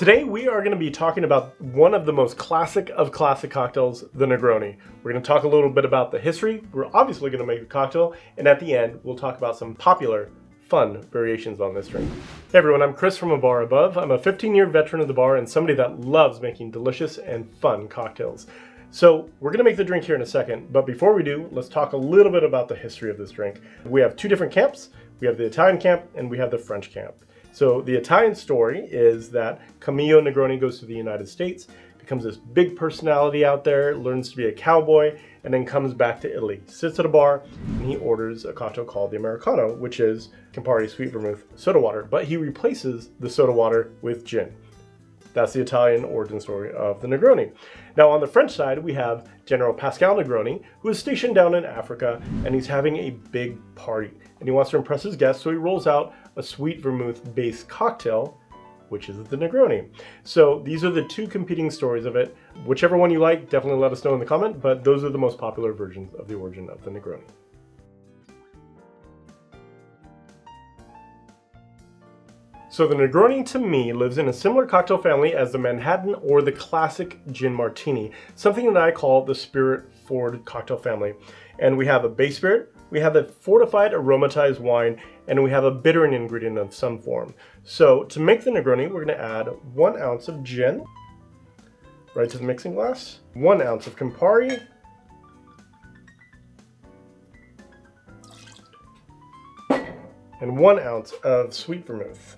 Today we are going to be talking about one of the most classic of classic cocktails, the Negroni. We're going to talk a little bit about the history. We're obviously going to make a cocktail, and at the end we'll talk about some popular, fun variations on this drink. Hey everyone, I'm Chris from A Bar Above. I'm a 15-year veteran of the bar and somebody that loves making delicious and fun cocktails. So we're going to make the drink here in a second, but before we do, let's talk a little bit about the history of this drink. We have two different camps. We have the Italian camp and we have the French camp. So the Italian story is that Camillo Negroni goes to the United States, becomes this big personality out there, learns to be a cowboy, and then comes back to Italy, sits at a bar, and he orders a cocktail called the Americano, which is Campari, sweet vermouth, soda water, but he replaces the soda water with gin. That's the Italian origin story of the Negroni. Now on the French side, we have General Pascal Negroni, who is stationed down in Africa, and he's having a big party. And he wants to impress his guests, so he rolls out a sweet vermouth-based cocktail, which is the Negroni. So these are the two competing stories of it. Whichever one you like, definitely let us know in the comment, but those are the most popular versions of the origin of the Negroni. So the Negroni, to me, lives in a similar cocktail family as the Manhattan or the classic gin martini, something that I call the spirit-forward cocktail family. And we have a base spirit, we have a fortified aromatized wine, and we have a bittering ingredient of some form. So to make the Negroni, we're going to add 1 ounce of gin right to the mixing glass, 1 ounce of Campari, and 1 ounce of sweet vermouth.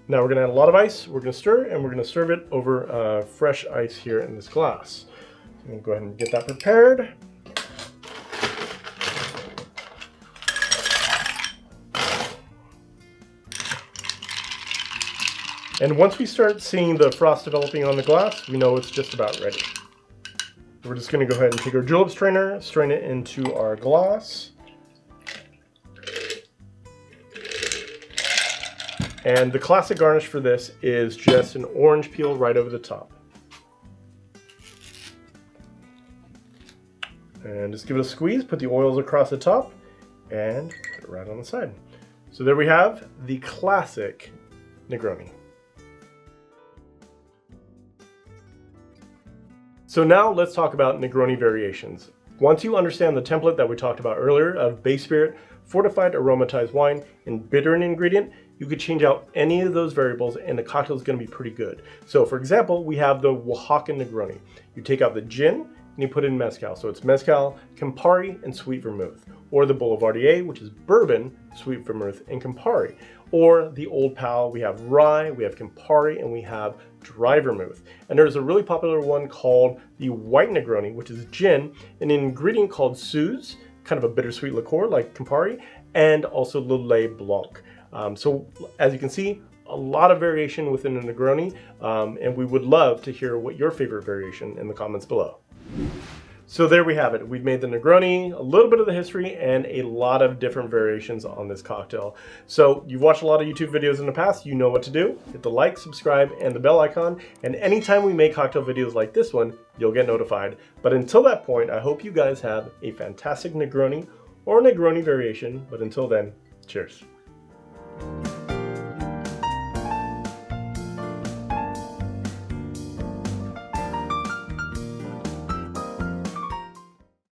Now we're going to add a lot of ice, we're going to stir, and we're going to serve it over fresh ice here in this glass. So we'll go ahead and get that prepared. And once we start seeing the frost developing on the glass, we know it's just about ready. We're just going to go ahead and take our julep strainer, strain it into our glass. And the classic garnish for this is just an orange peel right over the top. And just give it a squeeze, put the oils across the top, and put it right on the side. So there we have the classic Negroni. So now let's talk about Negroni variations. Once you understand the template that we talked about earlier of base spirit, fortified aromatized wine, and bittering ingredient, you could change out any of those variables and the cocktail is going to be pretty good. So for example, we have the Oaxaca Negroni. You take out the gin and you put in mezcal. So it's mezcal, Campari, and sweet vermouth. Or the Boulevardier, which is bourbon, sweet vermouth, and Campari. Or the Old Pal, we have rye, we have Campari, and we have dry vermouth. And there's a really popular one called the White Negroni, which is gin, and an ingredient called Suze, kind of a bittersweet liqueur like Campari, and also Lillet Blanc. So as you can see, a lot of variation within the Negroni, and we would love to hear what your favorite variation in the comments below. So there we have it. We've made the Negroni, a little bit of the history, and a lot of different variations on this cocktail. So you've watched a lot of YouTube videos in the past, you know what to do. Hit the like, subscribe, and the bell icon, and anytime we make cocktail videos like this one, you'll get notified. But until that point, I hope you guys have a fantastic Negroni or Negroni variation, but until then, cheers.